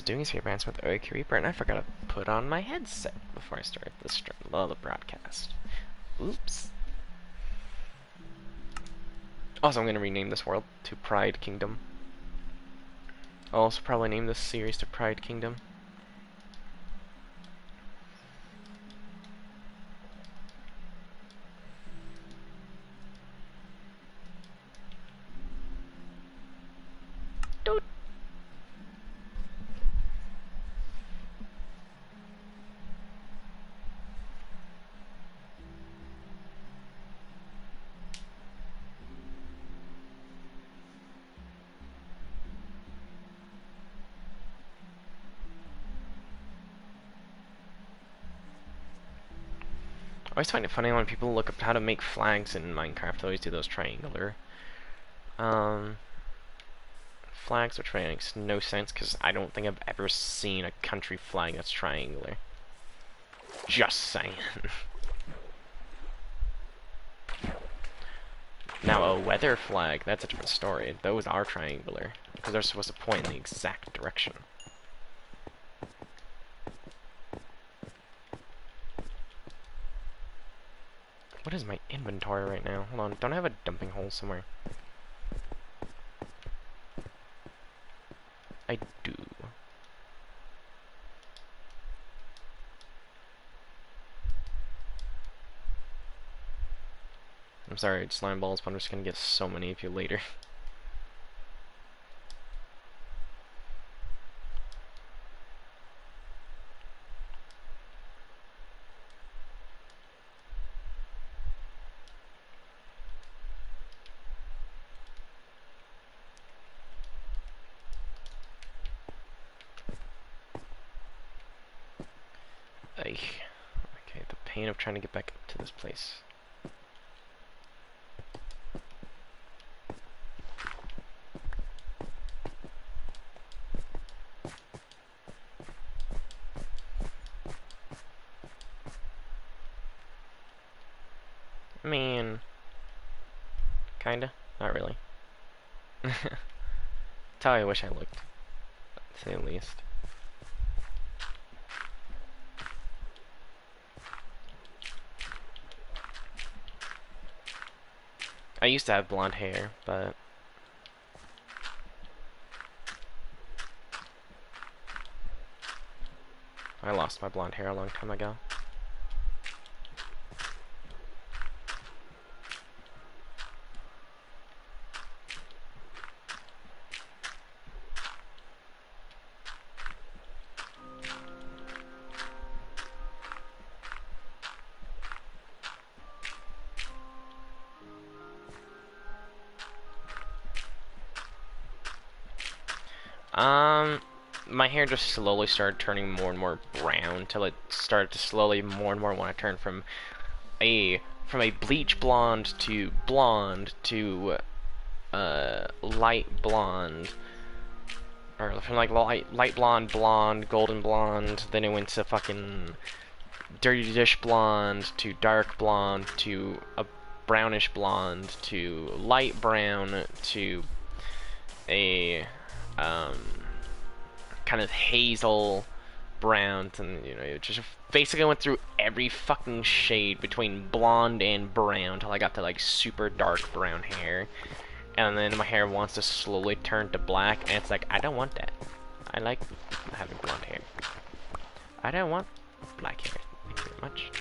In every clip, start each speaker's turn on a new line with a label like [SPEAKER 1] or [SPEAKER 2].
[SPEAKER 1] was doing some advance with Oak Reaper, and I forgot to put on my headset before I started the broadcast. Oops. Also, I'm going to rename this world to Pride Kingdom. I'll also probably name this series to Pride Kingdom. Doot. I always find it funny when people look up how to make flags in Minecraft. They always do those triangular flags, which makes no sense because I don't think I've ever seen a country flag that's triangular. Just saying. Now a weather flag, that's a different story. Those are triangular because they're supposed to point in the exact direction. What is my inventory right now? Hold on, don't I have a dumping hole somewhere? I do. I'm sorry, slime balls, but I'm just gonna get so many of you later. Okay, the pain of trying to get back up to this place. I mean, kinda, not really. That's how I wish I looked, to say the least. I used to have blonde hair, but I lost my blonde hair a long time ago. My hair just slowly started turning more and more brown till it started to slowly more and more want to turn from a bleach blonde to light blonde, or from like light blonde, golden blonde. Then it went to fucking dirty dish blonde to dark blonde to a brownish blonde to light brown to a kind of hazel brown, and you know, it just basically went through every fucking shade between blonde and brown till I got to like super dark brown hair, and then my hair wants to slowly turn to black, and it's like, I don't want that. I like having blonde hair. I don't want black hair. Thank you very much.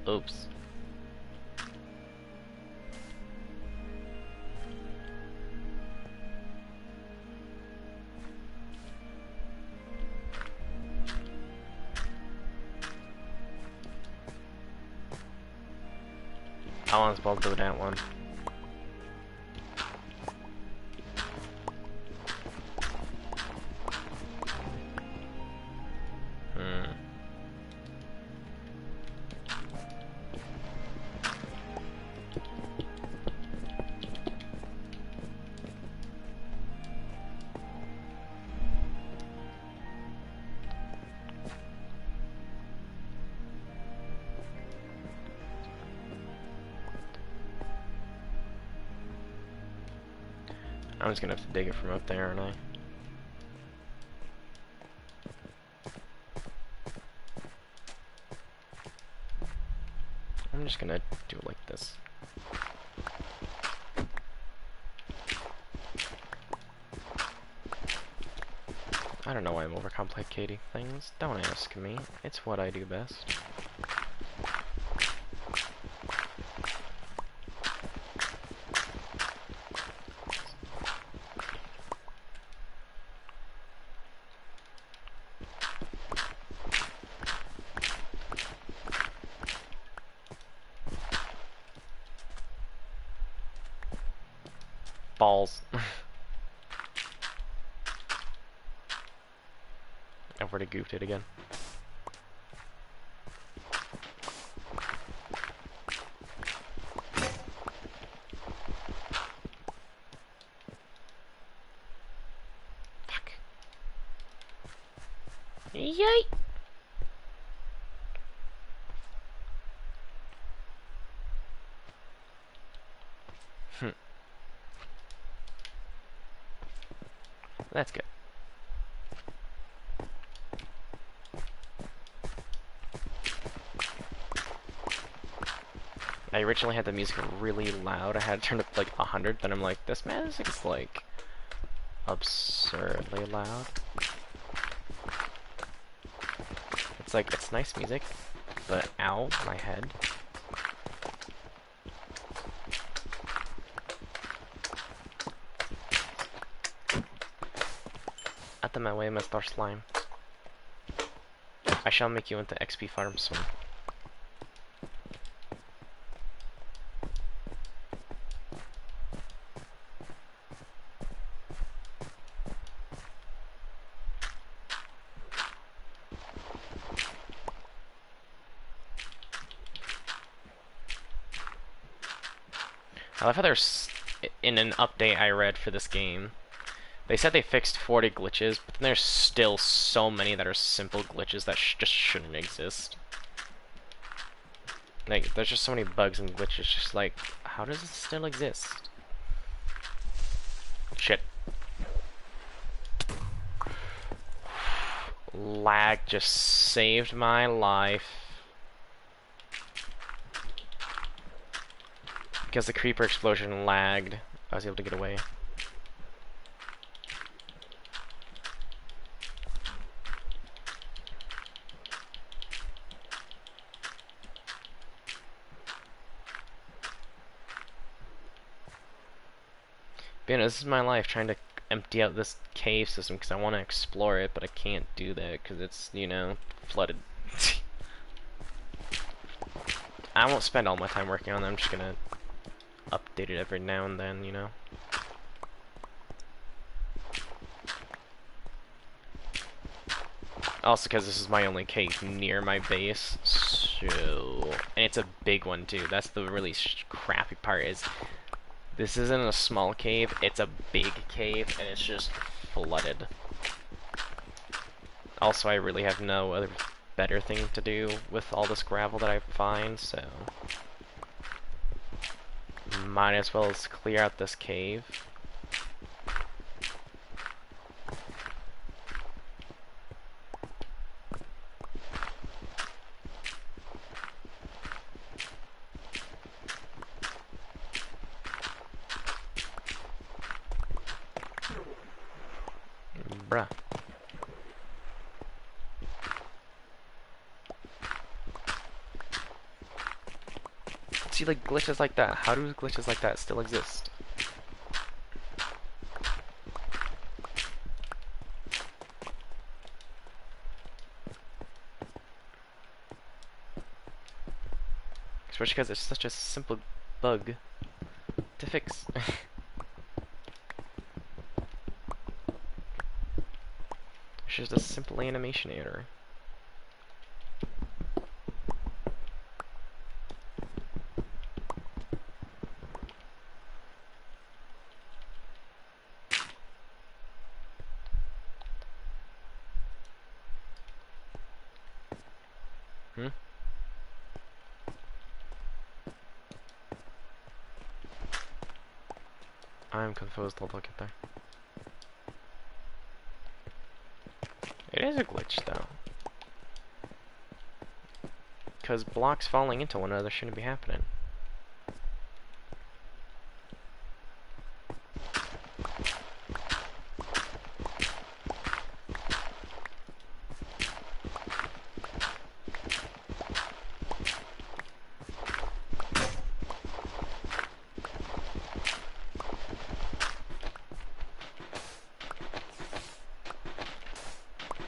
[SPEAKER 1] Oops. I want to do that one. I'm just gonna have to dig it from up there, aren't I? I'm just gonna do it like this. I don't know why I'm overcomplicating things. Don't ask me. It's what I do best. Balls. I've already goofed it again. Fuck. Yay! That's good. I originally had the music really loud. I had it turned up like 100, then I'm like, this music is like absurdly loud. It's like, it's nice music, but ow, my head. Out of my way, Mr. Slime. I shall make you into XP farm soon. I love how there's, in an update I read for this game, they said they fixed 40 glitches, but then there's still so many that are simple glitches that just shouldn't exist. Like, there's just so many bugs and glitches, just like, how does it still exist? Shit. Lag just saved my life. Because the creeper explosion lagged, I was able to get away. But, you know, this is my life, trying to empty out this cave system because I want to explore it, but I can't do that because it's, you know, flooded. I won't spend all my time working on them, I'm just gonna update it every now and then, you know. Also, because this is my only cave near my base, so... And it's a big one, too. That's the really crappy part, is... This isn't a small cave, it's a big cave, and it's just flooded. Also, I really have no other better thing to do with all this gravel that I find, so... Might as well as clear out this cave. Bruh. see like glitches like that. How do glitches like that still exist? Especially because it's such a simple bug to fix. It's just a simple animation error. Hmm? I'm confused. I'll look at there. It is a glitch, though. Because blocks falling into one another shouldn't be happening.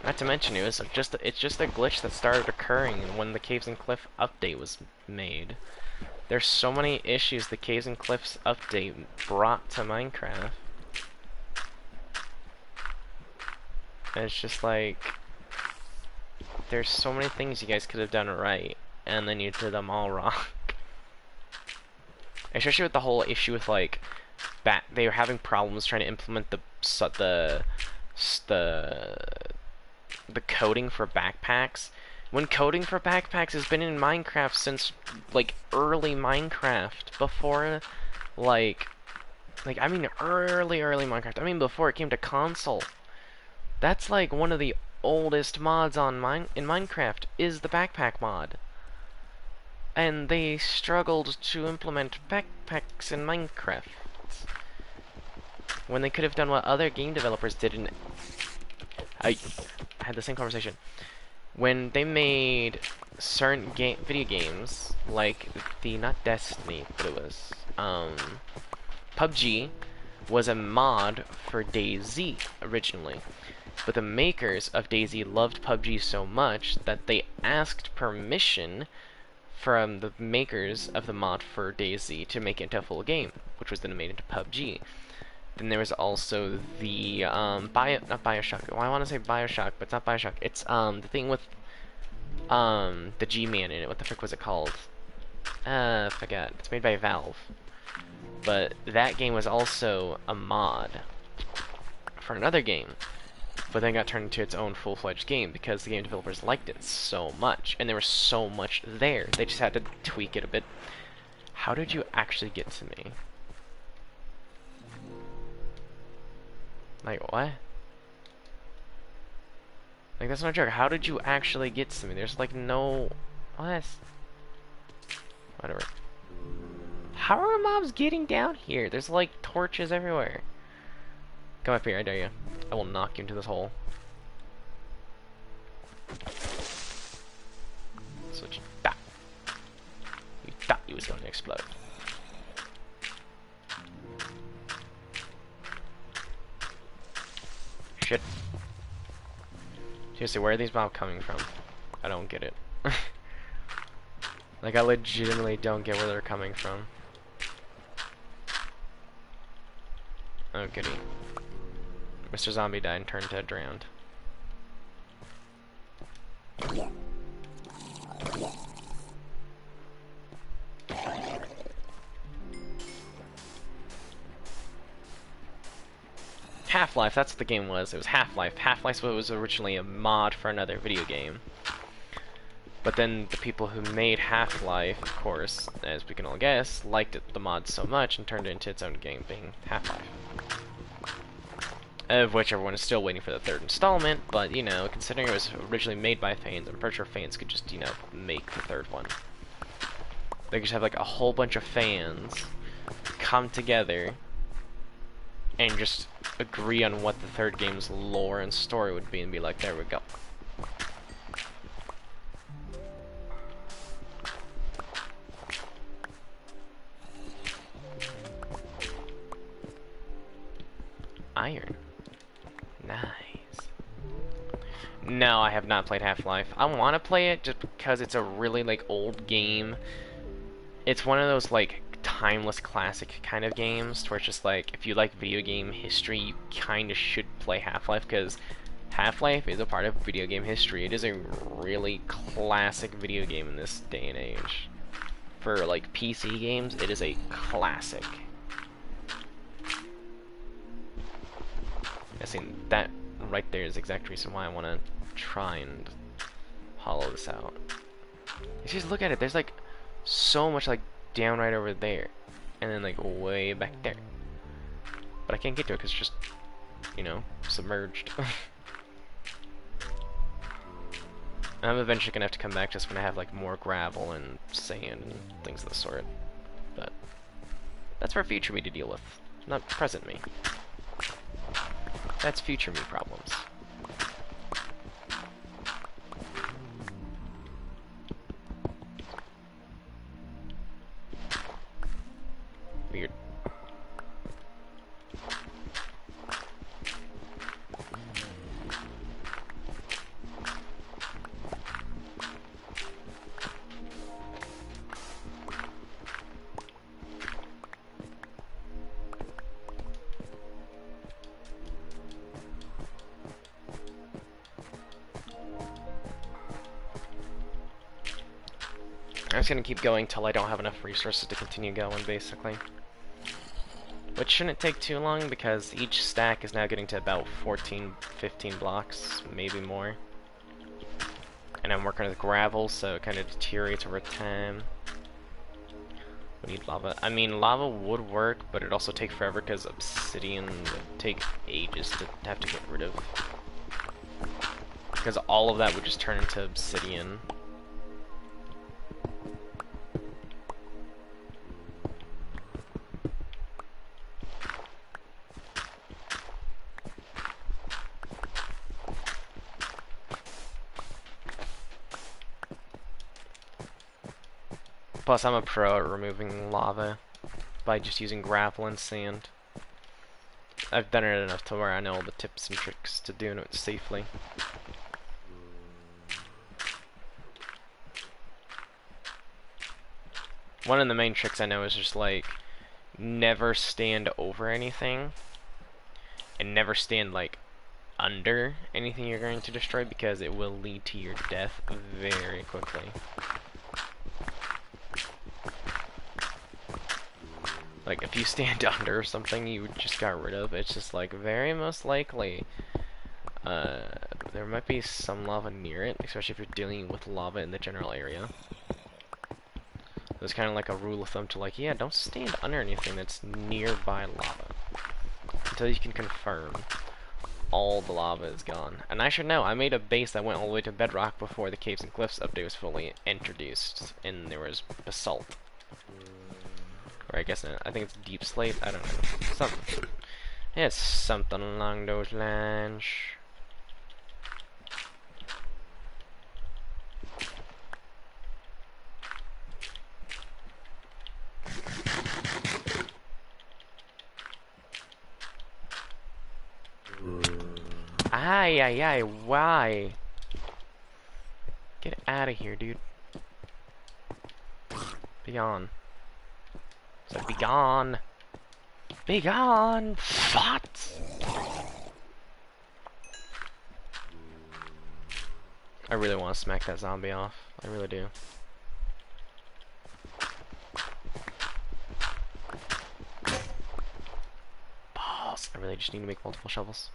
[SPEAKER 1] Not to mention, it's just a glitch that started occurring when the Caves and Cliff update was made. There's so many issues the Caves and Cliffs update brought to Minecraft. And it's just like, there's so many things you guys could have done right, and then you did them all wrong. Especially with the whole issue with like, they were having problems trying to implement the coding for backpacks. When coding for backpacks has been in Minecraft since like early Minecraft, before like I mean early Minecraft. I mean before it came to console. That's like one of the oldest mods on in Minecraft is the backpack mod. And they struggled to implement backpacks in Minecraft when they could have done what other game developers did in I had the same conversation. When they made certain video games, like not Destiny, but it was PUBG was a mod for DayZ originally. But the makers of DayZ loved PUBG so much that they asked permission from the makers of the mod for DayZ to make it into a full game, which was then made into PUBG. Then there was also the not Bioshock. Well, I want to say Bioshock, but it's not Bioshock. It's the thing with the G-Man in it. What the frick was it called? I forgot. It's made by Valve. But that game was also a mod for another game, but then got turned into its own full-fledged game because the game developers liked it so much, and there was so much there. They just had to tweak it a bit. How did you actually get to me? Like, what? Like, that's not a joke. How did you actually get to me? There's, like, no... What? Whatever. How are mobs getting down here? There's, like, torches everywhere. Come up here, I dare you. I will knock you into this hole. That's what you thought. You thought you was going to explode. Shit. Seriously, where are these mobs coming from? I don't get it. Like, I legitimately don't get where they're coming from. Oh, goody. Mr. Zombie died and turned to drowned. Half-Life, that's what the game was. It was Half-Life. Half-Life was originally a mod for another video game. But then the people who made Half-Life, of course, as we can all guess, liked the mod so much and turned it into its own game, being Half-Life. Of which everyone is still waiting for the third installment, but, you know, considering it was originally made by fans, I'm pretty sure fans could just, you know, make the third one. They could just have, like, a whole bunch of fans come together and just agree on what the third game's lore and story would be and be like, there we go. iron. Nice. No, I have not played Half-Life. I want to play it just because it's a really, like, old game. It's one of those, like, timeless classic kind of games where it's just like, if you like video game history, you kind of should play Half-Life, because Half-Life is a part of video game history. It is a really classic video game in this day and age. For, like, PC games, it is a classic. I see that right there is the exact reason why I want to try and hollow this out. You just look at it, there's like so much like down right over there, and then like way back there. But I can't get to it because it's just, you know, submerged. I'm eventually gonna have to come back just when I have like more gravel and sand and things of the sort. But that's for future me to deal with, not present me. That's future me problems. Weird. I'm just gonna keep going till I don't have enough resources to continue going, basically. Which shouldn't take too long, because each stack is now getting to about 14, 15 blocks, maybe more. And I'm working with gravel, so it kind of deteriorates over time. We need lava. I mean, lava would work, but it'd also take forever, because obsidian would take ages to have to get rid of. Because all of that would just turn into obsidian. Plus, I'm a pro at removing lava by just using gravel and sand. I've done it enough to where I know all the tips and tricks to doing it safely. One of the main tricks I know is just like, never stand over anything, and never stand like under anything you're going to destroy, because it will lead to your death very quickly. Like, if you stand under something you just got rid of, it's just like, very most likely, there might be some lava near it, especially if you're dealing with lava in the general area. There's kind of like a rule of thumb to like, yeah, don't stand under anything that's nearby lava, until you can confirm all the lava is gone. And I should know, I made a base that went all the way to bedrock before the Caves and Cliffs update was fully introduced, and there was basalt. Or I guess I think it's deep slate. I don't know. Something. Yeah, it's something along those lines. Ay, ay, ay, why? Get out of here, dude. Be gone. So be gone. Be gone. What? I really want to smack that zombie off. I really do. Balls. I really just need to make multiple shovels.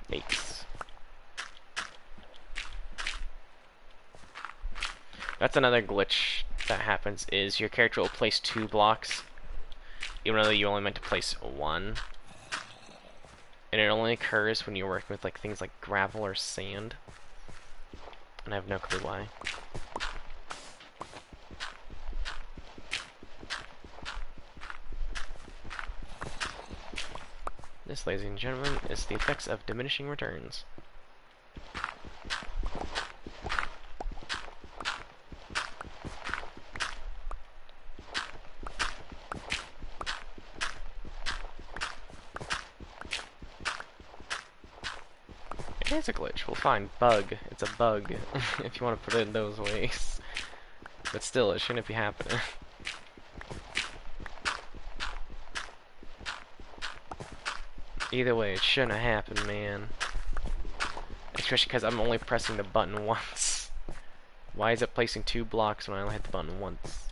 [SPEAKER 1] Fakes. That's another glitch that happens, is your character will place 2 blocks, even though you only meant to place 1. And it only occurs when you're working with like things like gravel or sand. And I have no clue why. This, ladies and gentlemen, is the effects of diminishing returns. It is a glitch. We'll find bug. It's a bug, if you want to put it in those ways. But still, it shouldn't be happening. Either way, it shouldn't have happened, man. Especially because I'm only pressing the button once. Why is it placing 2 blocks when I only hit the button once?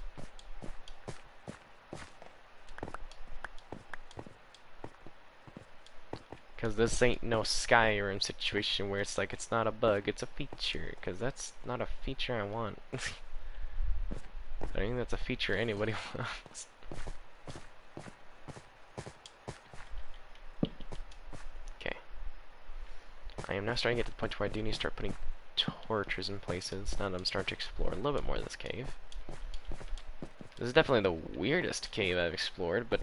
[SPEAKER 1] Because this ain't no Skyrim situation where it's like it's not a bug, it's a feature. Because that's not a feature I want. I think that's a feature anybody wants. Okay. I am now starting to get to the point where I do need to start putting torches in places. Now that I'm starting to explore a little bit more of this cave. This is definitely the weirdest cave I've explored, but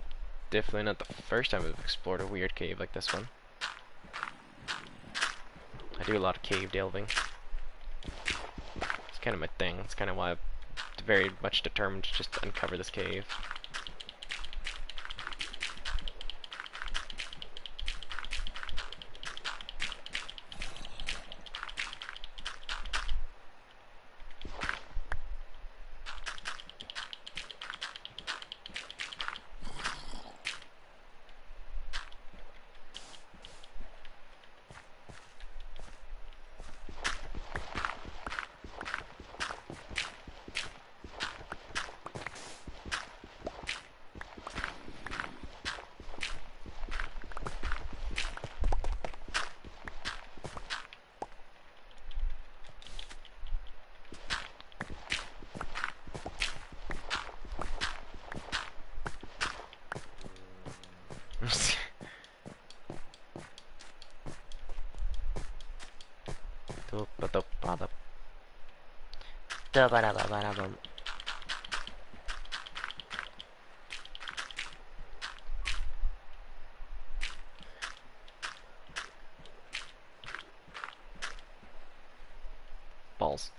[SPEAKER 1] definitely not the first time I've explored a weird cave like this one. I do a lot of cave delving. It's kind of my thing. It's kind of why I'm very much determined to just uncover this cave. Balls.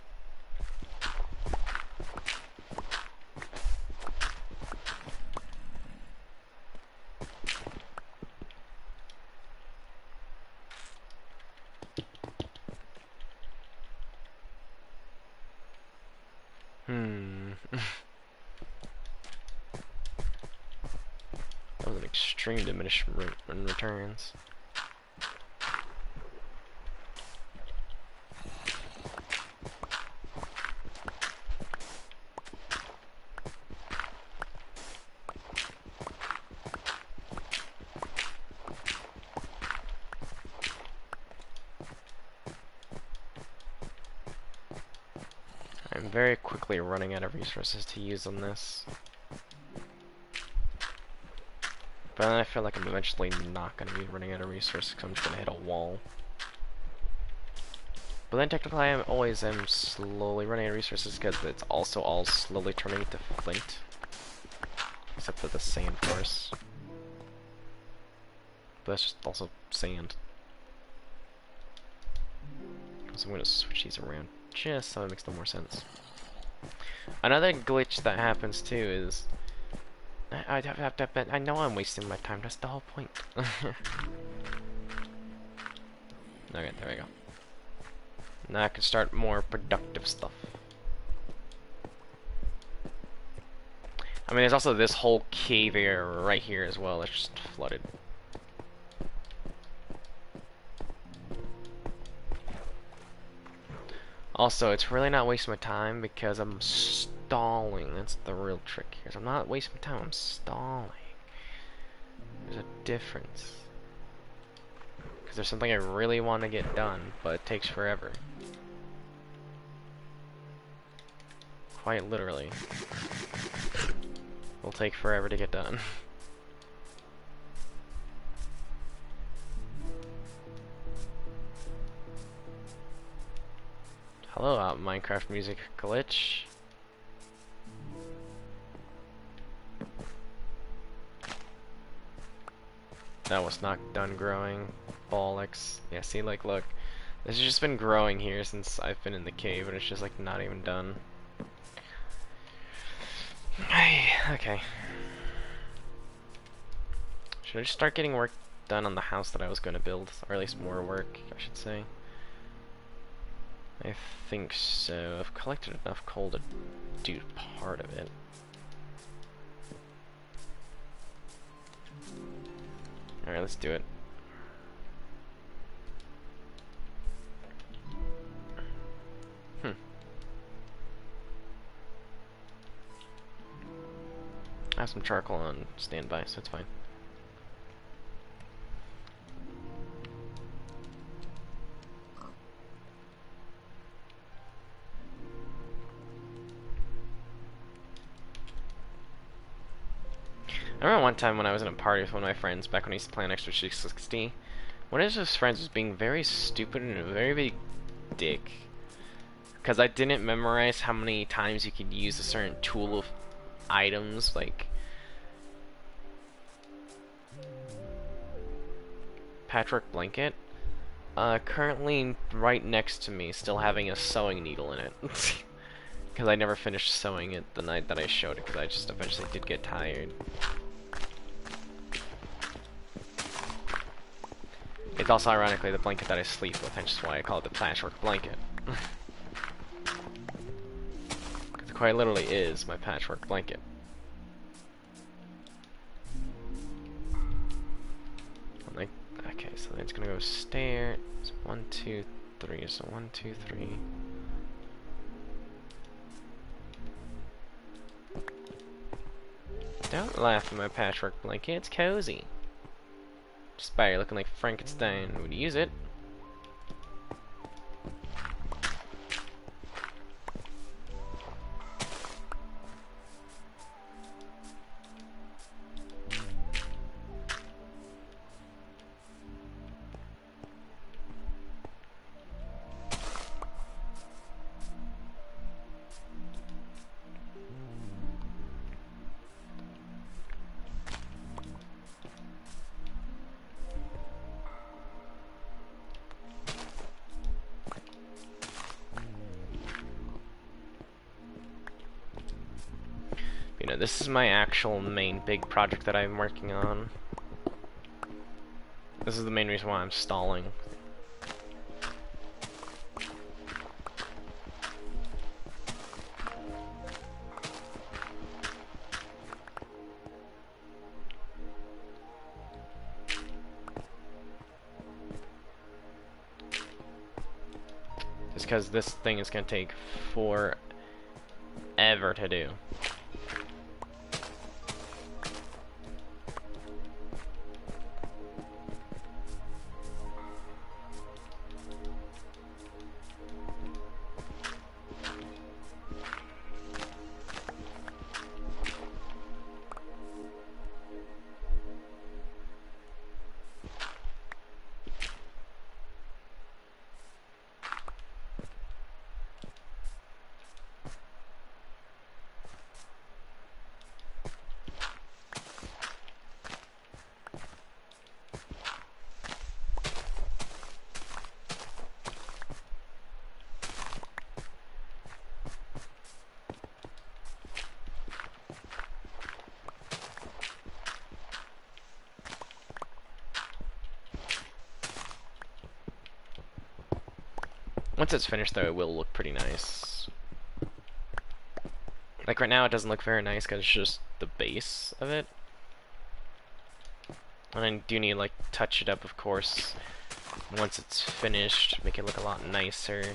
[SPEAKER 1] That was an extreme diminishment in returns. I'm very quickly running out of resources to use on this. But I feel like I'm eventually not going to be running out of resources because I'm just going to hit a wall. But then technically I am slowly running out of resources because it's also all slowly turning into flint. Except for the sand, of course. But that's just also sand. So I'm going to switch these around just so it makes no more sense. Another glitch that happens too is I know I'm wasting my time, that's the whole point. Okay, there we go. Now I can start more productive stuff. I mean, there's also this whole cave area right here as well that's just flooded. Also, it's really not wasting my time because I'm stalling. That's the real trick here. So I'm not wasting my time, I'm stalling. There's a difference. Because there's something I really want to get done, but it takes forever. Quite literally. Will take forever to get done. Hello, Minecraft music glitch. That was not done growing. Bollocks. Yeah, see, like, look. This has just been growing here since I've been in the cave, and it's just, like, not even done. Okay. Should I just start getting work done on the house that I was going to build? Or at least more work, I should say. I think so. I've collected enough coal to do part of it. Alright, let's do it. I have some charcoal on standby, so it's fine. I remember one time when I was in a party with one of my friends back when I used to play on Xbox 360. One of his friends was being very stupid and a very big dick. Because I didn't memorize how many times you could use a certain tool of items, like patchwork blanket. Currently right next to me, still having a sewing needle in it. Because I never finished sewing it the night that I showed it, because I just eventually did get tired. It's also ironically the blanket that I sleep with, hence why I call it the patchwork blanket. It quite literally is my patchwork blanket. Like, okay, so then it's gonna go stairs. 1, 2, 3. So 1, 2, 3. Don't laugh at my patchwork blanket. It's cozy. Spider looking like Frankenstein would use it. You know, this is my actual main big project that I'm working on. This is the main reason why I'm stalling. Just because this thing is going to take forever to do. Once it's finished, though, it will look pretty nice. Like, right now, it doesn't look very nice because it's just the base of it. And I do need, like, touch it up, of course, once it's finished, make it look a lot nicer.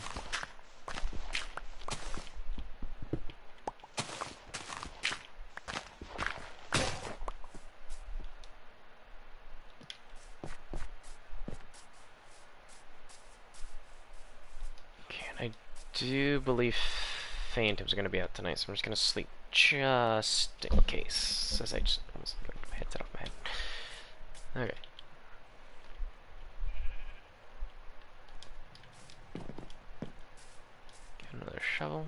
[SPEAKER 1] do believe Phantoms are going to be out tonight, so I'm just going to sleep just in case. As I just almost got my headset off my head. Okay. Get another shovel.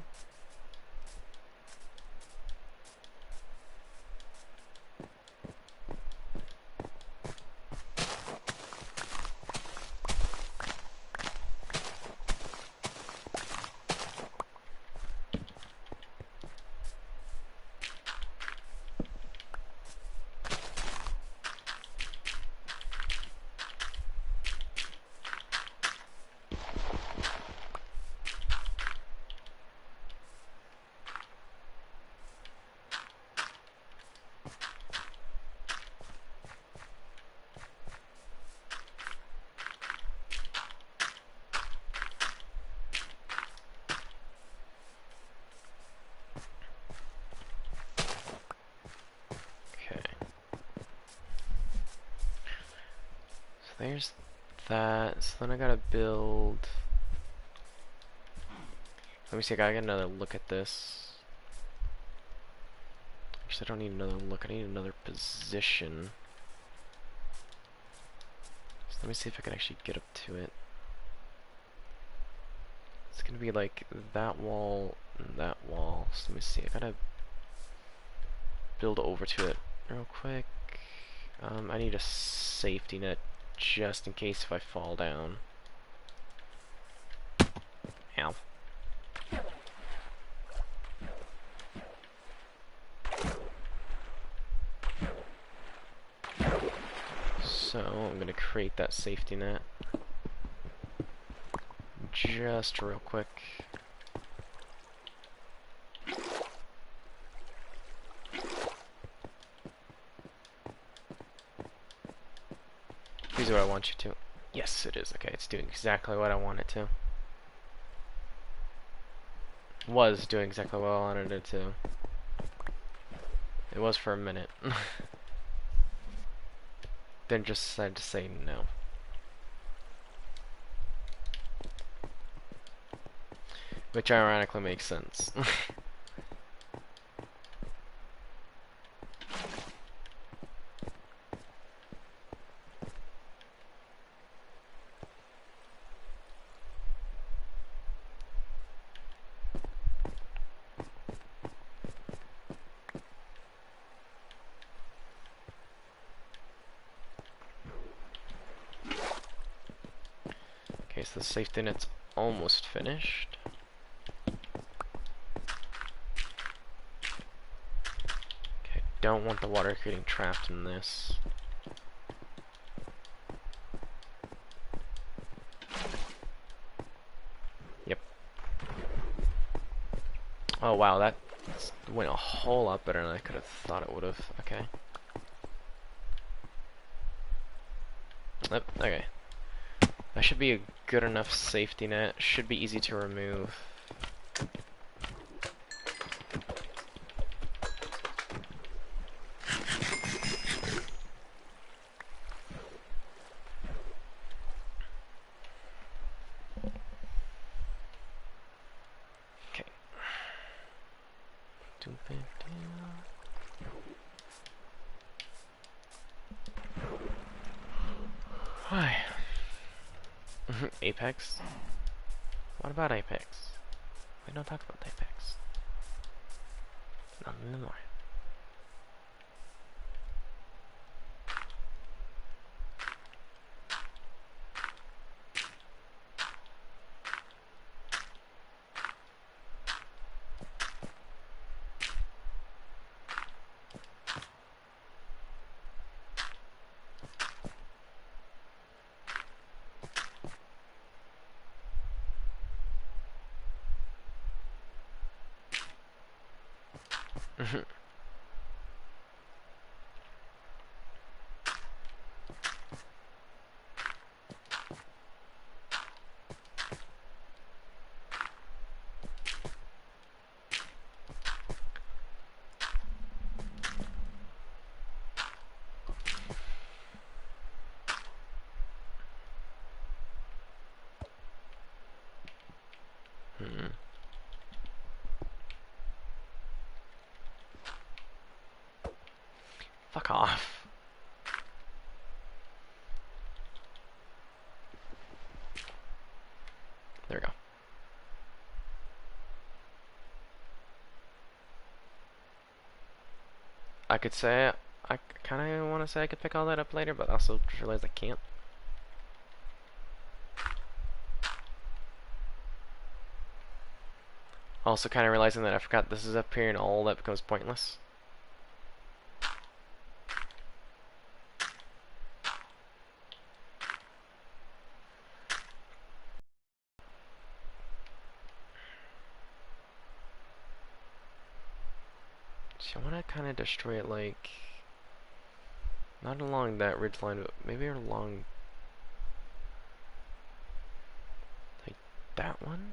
[SPEAKER 1] There's that. So then I gotta build. Let me see. I gotta get another look at this. Actually, I don't need another look. I need another position. So let me see if I can actually get up to it. It's gonna be like that wall and that wall. So let me see. I gotta build over to it real quick. I need a safety net just in case if I fall down. Ow. So I'm gonna create that safety net just real quick. Here's what I want you to. Yes, it is. Okay, it's doing exactly what I want it to. Was doing exactly what I wanted it to. It was for a minute. Then just decided to say no. Which ironically makes sense. Okay, so the safety net's almost finished. Okay, don't want the water getting trapped in this. Yep. Oh wow, that went a whole lot better than I could have thought it would have. Okay. Yep, okay. That should be a good enough safety net. Should be easy to remove. Okay. Hi. Apex? What about Apex? We don't talk about Apex. Not anymore. fuck off. There we go. I could say, I kind of want to say I could pick all that up later, but also just realized I can't. Also kind of realizing that I forgot this is up here and all that becomes pointless. So I want to kind of destroy it like, not along that ridge line, but maybe along like that one?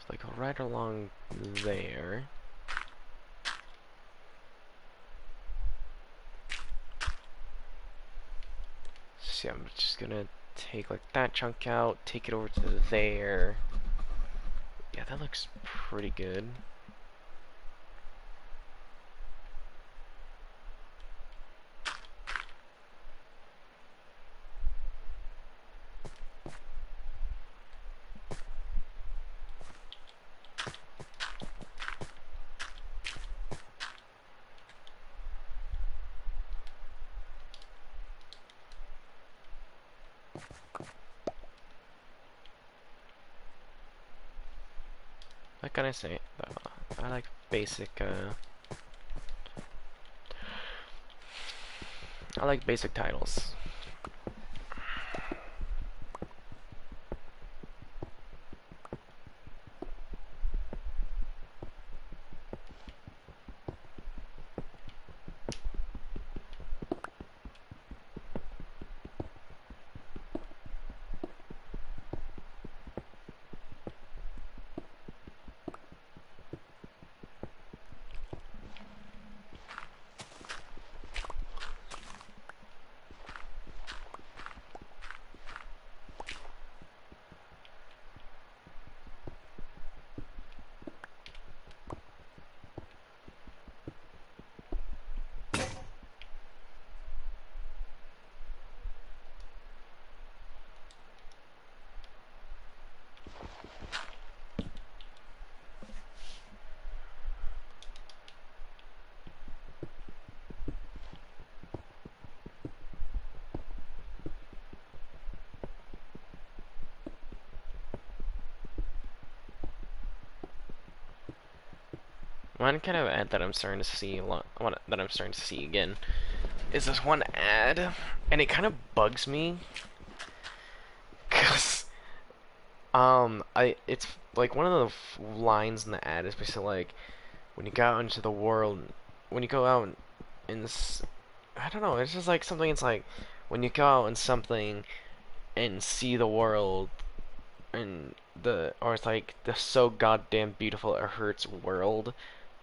[SPEAKER 1] Like right along there. See, I'm just gonna take like that chunk out, take it over to there. Yeah, that looks pretty good. What can I say? I like basic, I like basic titles. One kind of ad that I'm starting to see a lot, that I'm starting to see again, is this one ad, and it kind of bugs me, cause it's like one of the lines in the ad is basically like, when you go out into the world, when you go out in this, I don't know, it's just like something. It's like when you go out in something and see the world, and or it's like the so goddamn beautiful it hurts world.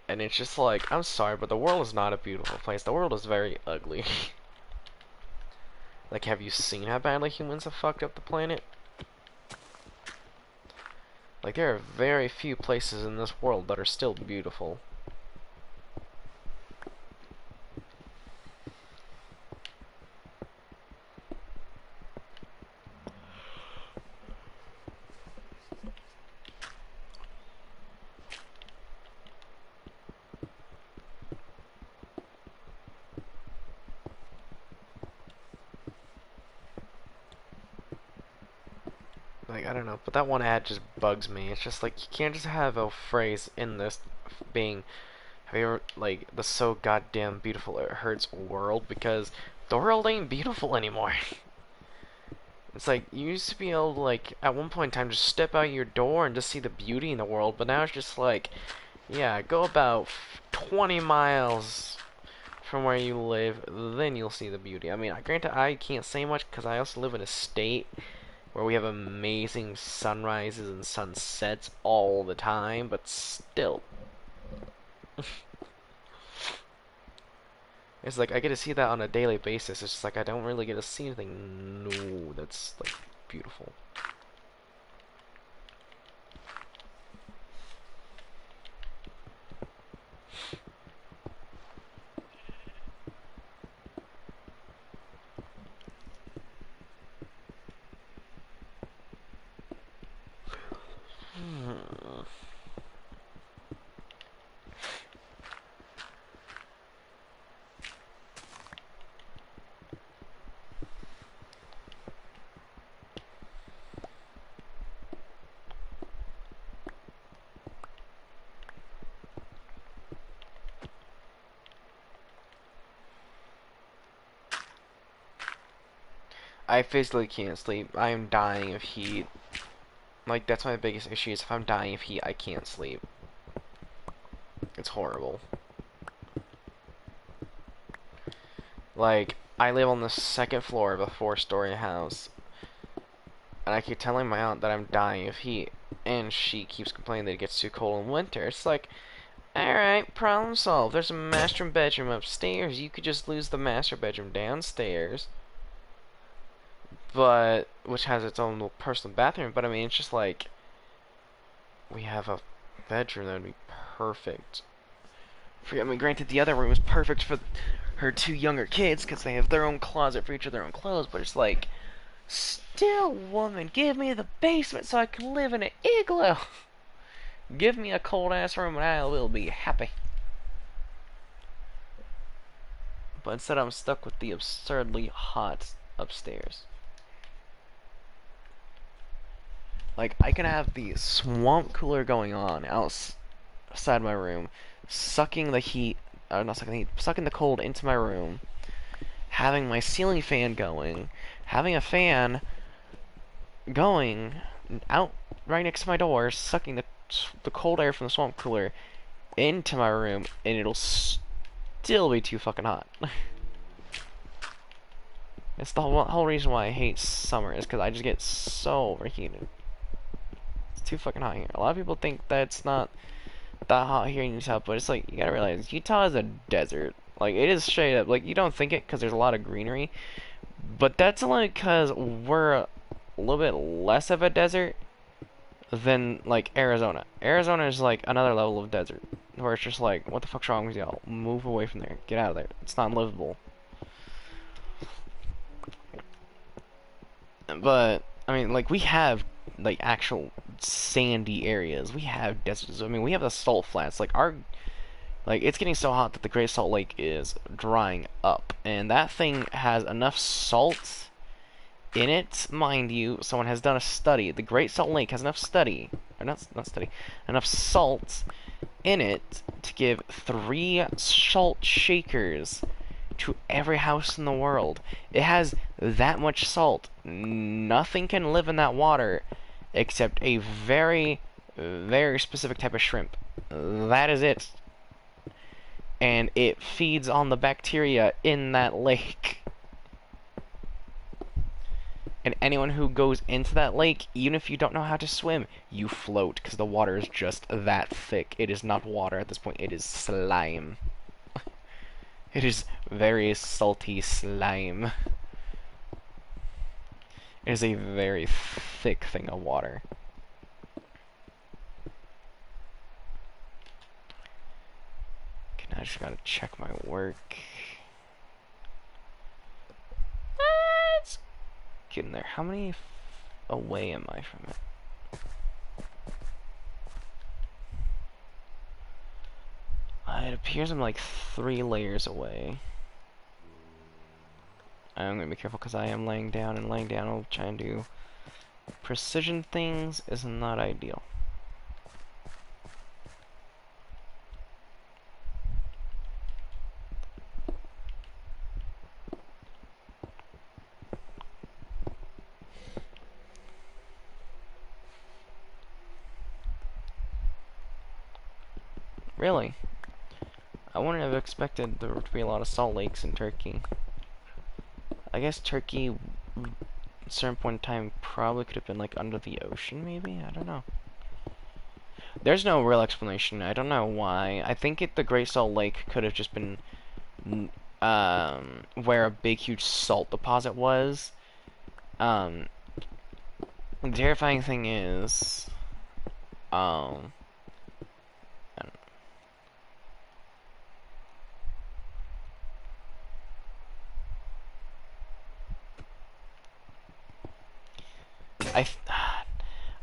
[SPEAKER 1] And it's just like, I'm sorry, but the world is not a beautiful place. The world is very ugly. Like, have you seen how badly humans have fucked up the planet? Like, there are very few places in this world that are still beautiful. Like, I don't know, but that one ad just bugs me. It's just like, you can't just have a phrase in this being, have you ever, like, the so goddamn beautiful it hurts world, because the world ain't beautiful anymore. It's like, you used to be able to, like, at one point in time, just step out your door and just see the beauty in the world, but now it's just like, yeah, go about 20 miles from where you live, then you'll see the beauty. I mean, granted, I can't say much because I also live in a state where we have amazing sunrises and sunsets all the time, but still. It's like, I get to see that on a daily basis. It's just like, I don't really get to see anything new that's, like, beautiful. I physically can't sleep. I am dying of heat. Like, that's my biggest issue is if I'm dying of heat, I can't sleep. It's horrible. Like, I live on the second floor of a 4-story house, and I keep telling my aunt that I'm dying of heat, and she keeps complaining that it gets too cold in winter. It's like, alright, problem solved. There's a master bedroom upstairs. You could just lose the master bedroom downstairs, but which has its own little personal bathroom. But I mean, it's just like we have a bedroom that would be perfect. I mean, granted, the other room is perfect for her 2 younger kids because they have their own closet for each of their own clothes. But it's like, still, woman, give me the basement so I can live in an igloo. Give me a cold ass room and I will be happy. But instead, I'm stuck with the absurdly hot upstairs. Like, I can have the swamp cooler going on outside my room, sucking the heat, not sucking the heat, sucking the cold into my room, having my ceiling fan going, having a fan going out right next to my door, sucking the cold air from the swamp cooler into my room, and it'll still be too fucking hot. It's the whole reason why I hate summer, is because I just get so overheated. It's too fucking hot here. A lot of people think that it's not that hot here in Utah, but it's like, you gotta realize, Utah is a desert. Like, it is straight up, like, you don't think it because there's a lot of greenery, but that's only because we're a little bit less of a desert than, like, Arizona. Arizona is, like, another level of desert, where it's just like, what the fuck's wrong with y'all? Move away from there. Get out of there. It's not livable. But, I mean, like, we have, like, actual sandy areas. We have deserts. I mean, we have the salt flats. Like, it's getting so hot that the Great Salt Lake is drying up. And that thing has enough salt in it, mind you. Someone has done a study. The Great Salt Lake has enough enough salt in it to give 3 salt shakers to every house in the world. It has that much salt. Nothing can live in that water except a very, very specific type of shrimp. That is it. And it feeds on the bacteria in that lake. And anyone who goes into that lake, even if you don't know how to swim, you float, because the water is just that thick. It is not water at this point, it is slime. It is very salty slime. It is a very thick thing of water. Okay, now I just gotta check my work. It's getting there. How many away am I from it? It appears I'm like 3 layers away. I'm gonna be careful because I am laying down, and laying down will try and do precision things is not ideal. Really? I wouldn't have expected there to be a lot of salt lakes in Turkey. I guess Turkey, at a certain point in time, probably could have been like under the ocean, maybe? I don't know. There's no real explanation. I don't know why. I think the Great Salt Lake could have just been where a big, huge salt deposit was. The terrifying thing is,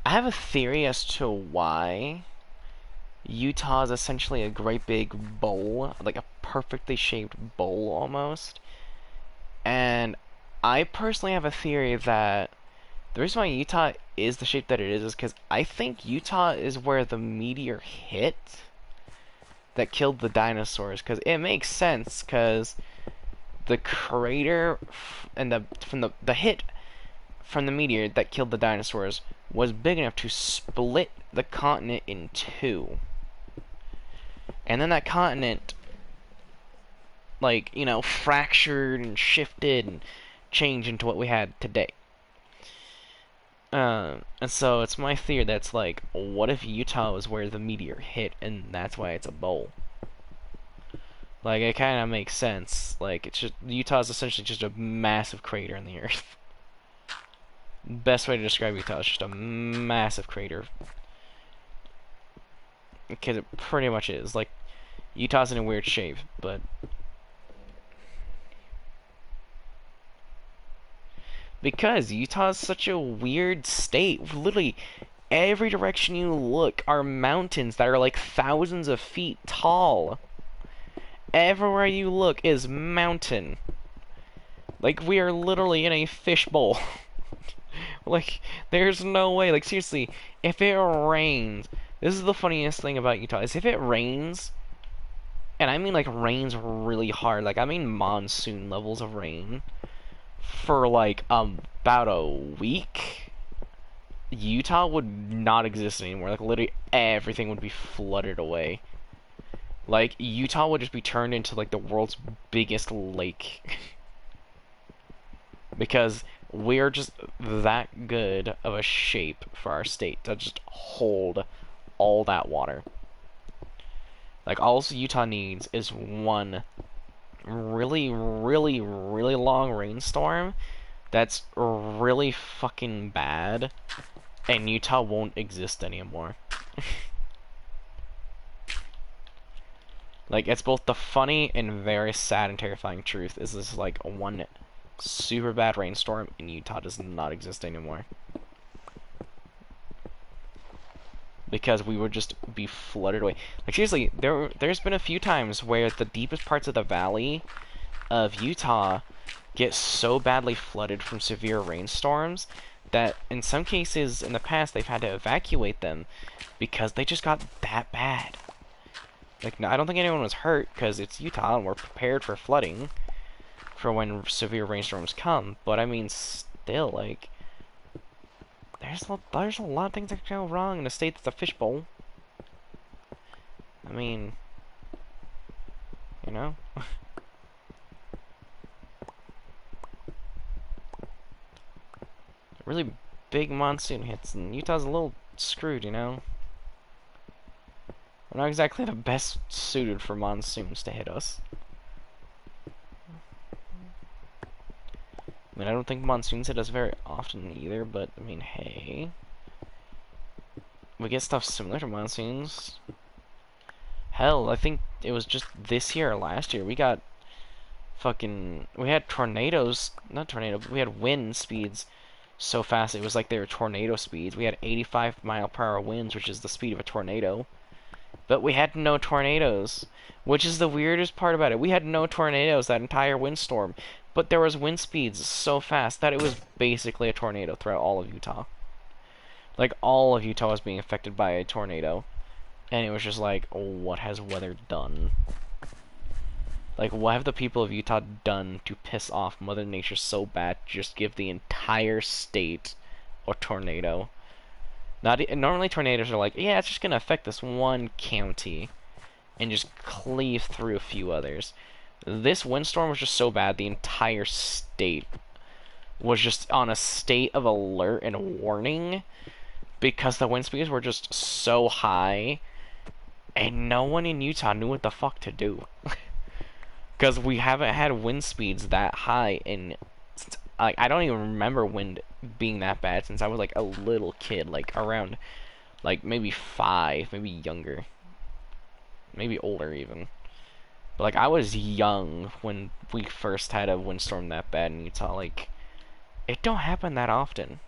[SPEAKER 1] I have a theory as to why Utah is essentially a great big bowl, like a perfectly shaped bowl almost. And I personally have a theory that the reason why Utah is the shape that it is because I think Utah is where the meteor hit that killed the dinosaurs. Because it makes sense, because the crater and from the hit from the meteor that killed the dinosaurs was big enough to split the continent in two. And then that continent, like, you know, fractured and shifted and changed into what we had today. And so it's my theory that's like, what if Utah was where the meteor hit and that's why it's a bowl? Like, it kind of makes sense. Like, it's just, Utah is essentially just a massive crater in the earth. Best way to describe Utah is just a massive crater. Because it pretty much is. Like, Utah's in a weird shape, but... Because Utah's such a weird state. Literally, every direction you look are mountains that are like thousands of feet tall. Everywhere you look is mountain. Like, we are literally in a fishbowl. Like, there's no way. Like, seriously, if it rains... This is the funniest thing about Utah, is if it rains... And I mean, like, rains really hard. Like, I mean monsoon levels of rain. For, like, about a week... Utah would not exist anymore. Like, literally everything would be flooded away. Like, Utah would just be turned into, like, the world's biggest lake. Because we're just that good of a shape for our state to just hold all that water. Like, all Utah needs is one really, really, really long rainstorm that's really fucking bad, and Utah won't exist anymore. Like, it's both the funny and very sad and terrifying truth is this, like, one super bad rainstorm and Utah does not exist anymore. Because we would just be flooded away. Like, seriously, there's been a few times where the deepest parts of the valley of Utah get so badly flooded from severe rainstorms that in some cases in the past they've had to evacuate them because they just got that bad. Like, I don't think anyone was hurt because it's Utah and we're prepared for flooding for when severe rainstorms come, but I mean, still, like, there's a lot of things that can go wrong in a state that's a fishbowl. I mean, you know? A really big monsoon hits, and Utah's a little screwed, you know? We're not exactly the best suited for monsoons to hit us. I mean, I don't think monsoons hit us very often either, but, I mean, hey. We get stuff similar to monsoons. Hell, I think it was just this year or last year, we got we had tornadoes, not tornado, but we had wind speeds so fast it was like they were tornado speeds. We had 85-mile-per-hour winds, which is the speed of a tornado. But we had no tornadoes, which is the weirdest part about it. We had no tornadoes that entire windstorm, but there was wind speeds so fast that it was basically a tornado throughout all of Utah. Like, all of Utah was being affected by a tornado. And it was just like, what has weather done? Like, what have the people of Utah done to piss off Mother Nature so bad to just give the entire state a tornado? Normally tornadoes are like, yeah, it's just gonna affect this one county and just cleave through a few others. This windstorm was just so bad, the entire state was just on a state of alert and warning because the wind speeds were just so high and no one in Utah knew what the fuck to do. Because we haven't had wind speeds that high in... Like, I don't even remember wind being that bad since I was, like, a little kid. Like, around, like, maybe 5, maybe younger. Maybe older, even. But, like, I was young when we first had a windstorm that bad in Utah. Like, it don't happen that often.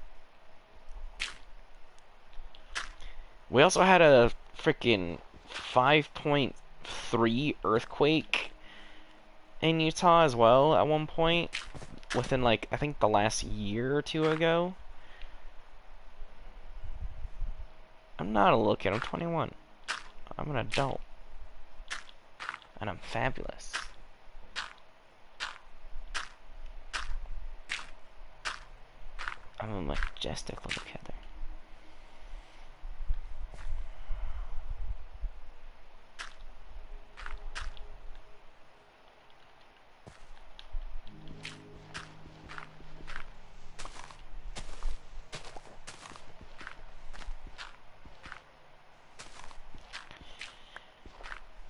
[SPEAKER 1] We also had a freaking 5.3 earthquake in Utah as well at one point. Within, like, I think the last year or two ago. I'm not a little kid, I'm 21. I'm an adult. And I'm fabulous. I'm a majestic little Heather.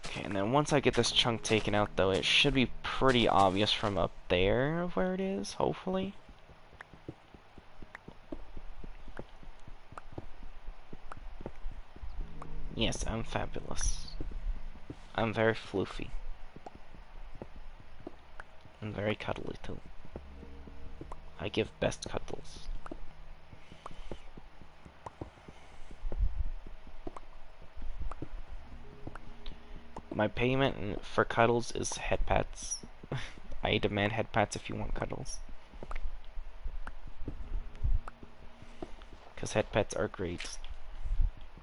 [SPEAKER 1] Okay, and then once I get this chunk taken out, though, it should be pretty obvious from up there of where it is, hopefully. Yes, I'm fabulous. I'm very floofy. And very cuddly, too. I give best cuddles. My payment for cuddles is head pats. I demand head pats if you want cuddles. Because head pats are great.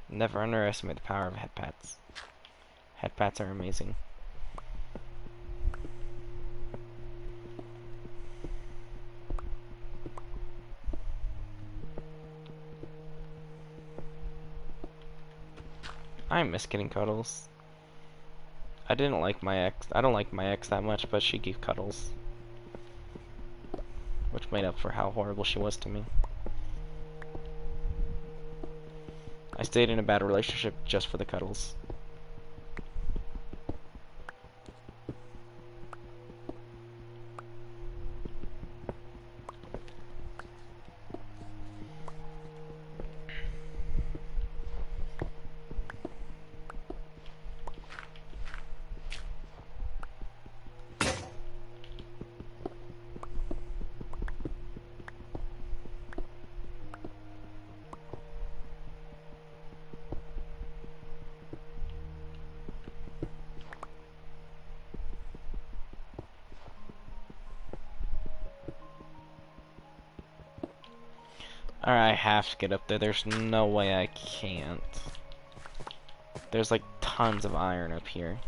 [SPEAKER 1] Never underestimate the power of head pats. Head pats are amazing. I miss getting cuddles. I didn't like my ex. I don't like my ex that much, but she gave cuddles. Which made up for how horrible she was to me. I stayed in a bad relationship just for the cuddles. Alright, I have to get up there. There's no way I can't. There's like tons of iron up here.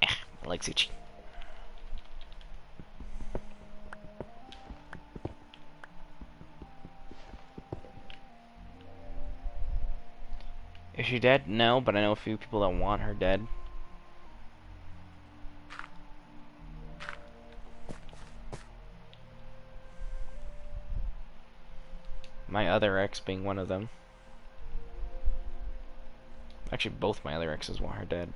[SPEAKER 1] I like sushi. Is she dead? No, but I know a few people that want her dead. My other ex being one of them. Actually, both my other exes want her dead.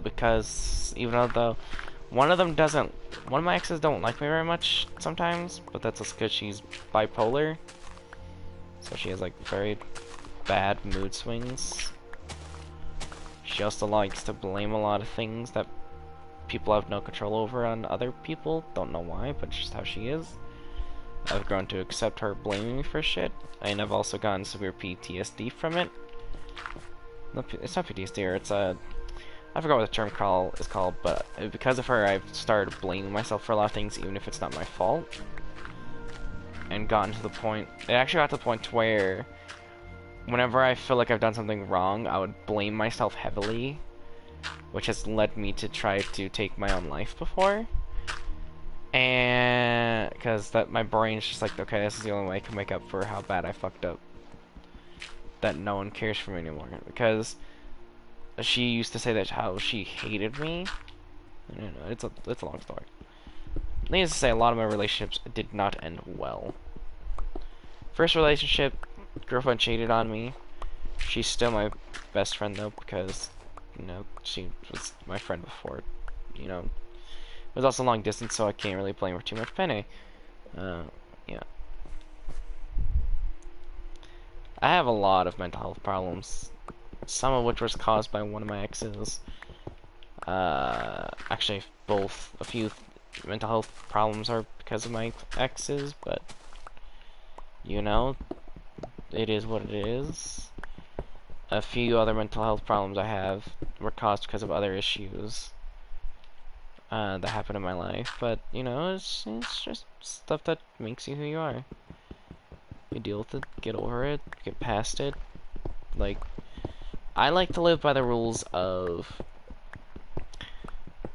[SPEAKER 1] Because even though one of my exes don't like me very much sometimes, but that's just because she's bipolar. So she has like very bad mood swings. She also likes to blame a lot of things that people have no control over on other people. Don't know why, but just how she is. I've grown to accept her blaming me for shit, and I've also gotten severe PTSD from it. No, it's not PTSD, or it's I forgot what the term is called, but because of her, I've started blaming myself for a lot of things, even if it's not my fault. And gotten to the point, it actually got to the point to where whenever I feel like I've done something wrong, I would blame myself heavily, which has led me to try to take my own life before. And because my brain's just like, okay, this is the only way I can make up for how bad I fucked up. That no one cares for me anymore. Because she used to say that how she hated me. I don't know, it's a long story. Needless to say, a lot of my relationships did not end well. First relationship, girlfriend cheated on me. She's still my best friend though, because you know she was my friend before. You know, it was also long distance, so I can't really blame her too much. Penny, yeah. I have a lot of mental health problems. Some of which was caused by one of my exes. Actually, a few mental health problems are because of my exes, but you know, it is what it is. a few other mental health problems I have were caused because of other issues that happened in my life. But, you know, it's just stuff that makes you who you are. You deal with it, get over it, get past it. Like, I like to live by the rules of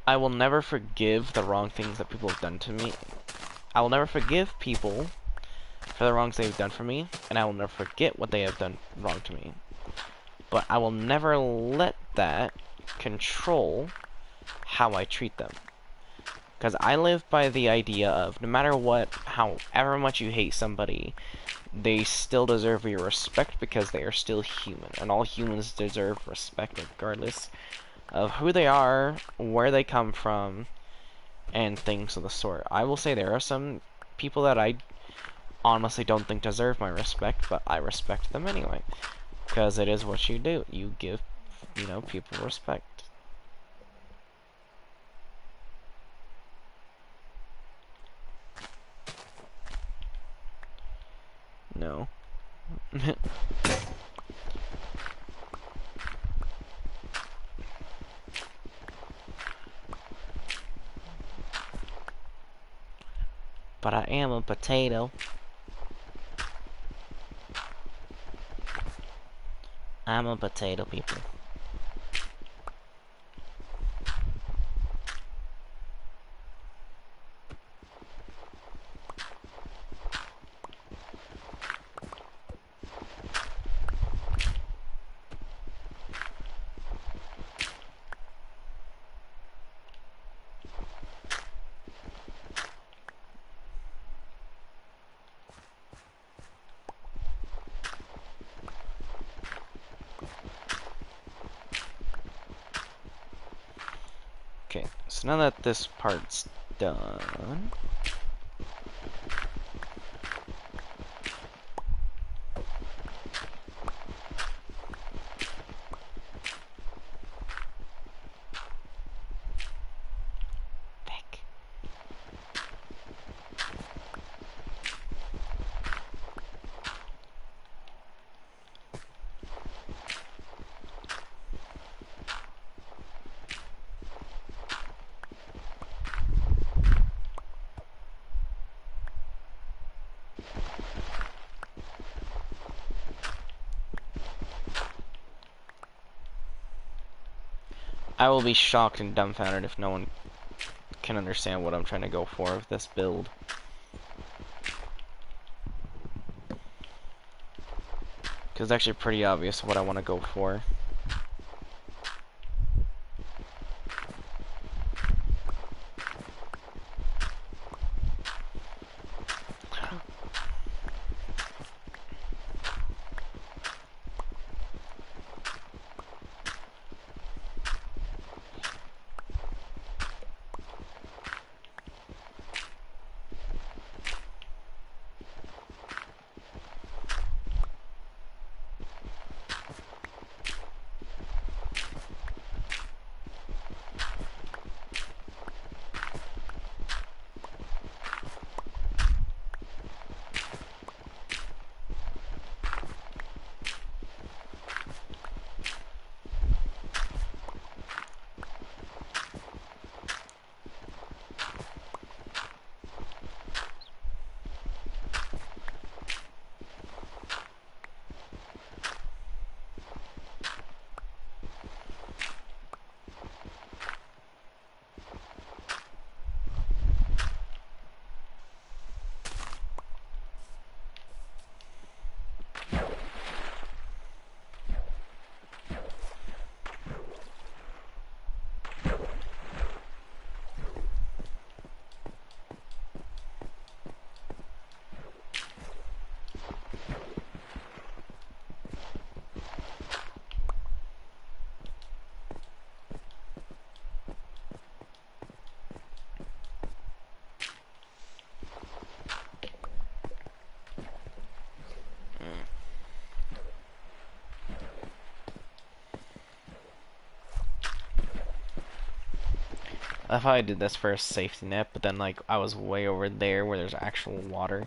[SPEAKER 1] I will never forgive the wrong things that people have done to me. I will never forgive people for the wrongs they've done for me, and I will never forget what they have done wrong to me. But I will never let that control how I treat them. Because I live by the idea of no matter what, however much you hate somebody, they still deserve your respect because they are still human. And all humans deserve respect regardless of who they are, where they come from, and things of the sort. I will say there are some people that I honestly don't think deserve my respect, but I respect them anyway. Because it is what you do. You give, you know, people respect. No. But I am a potato. I'm a potato, people. Okay, so now that this part's done, I will be shocked and dumbfounded if no one can understand what I'm trying to go for with this build. Because it's actually pretty obvious what I want to go for. I thought I did this for a safety net, but then like I was way over there where there's actual water.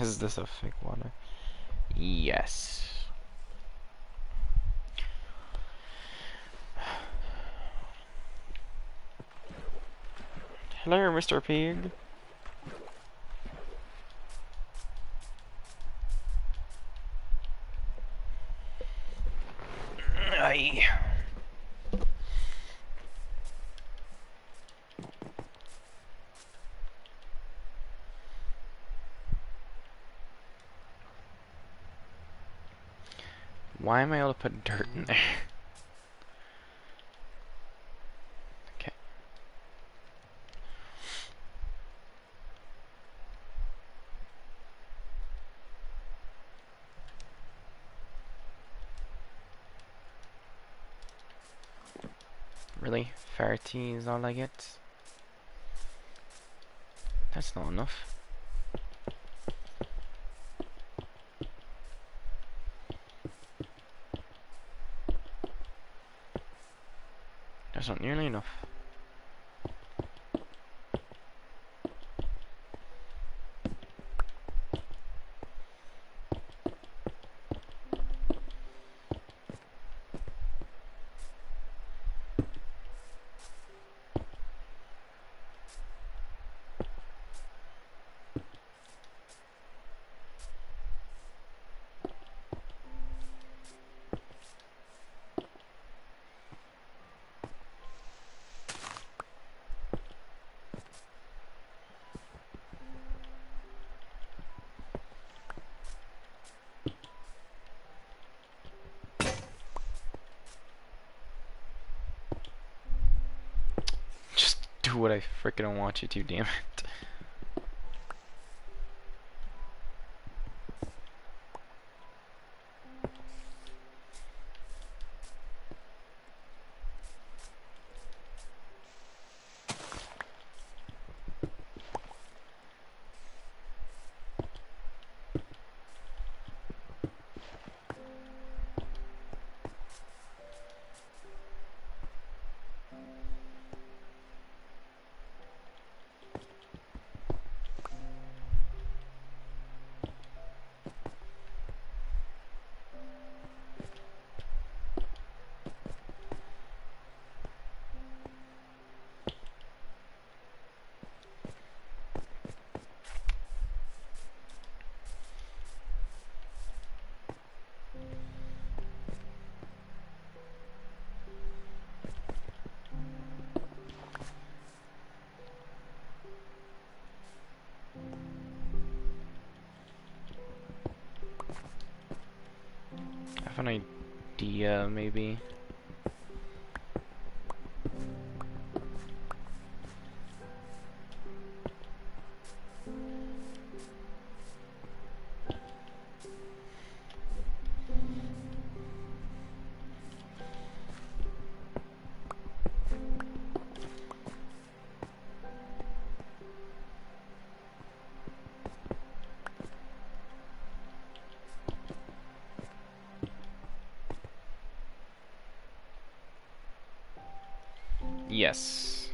[SPEAKER 1] Is this a fake water? Yes. Hello, Mr. Pig. Aye. Why am I able to put dirt in there? Okay. Really? Farty is all I get? That's not enough. That's not nearly enough. Just do what I freaking want you to, damn it. I have an idea, maybe. Yes.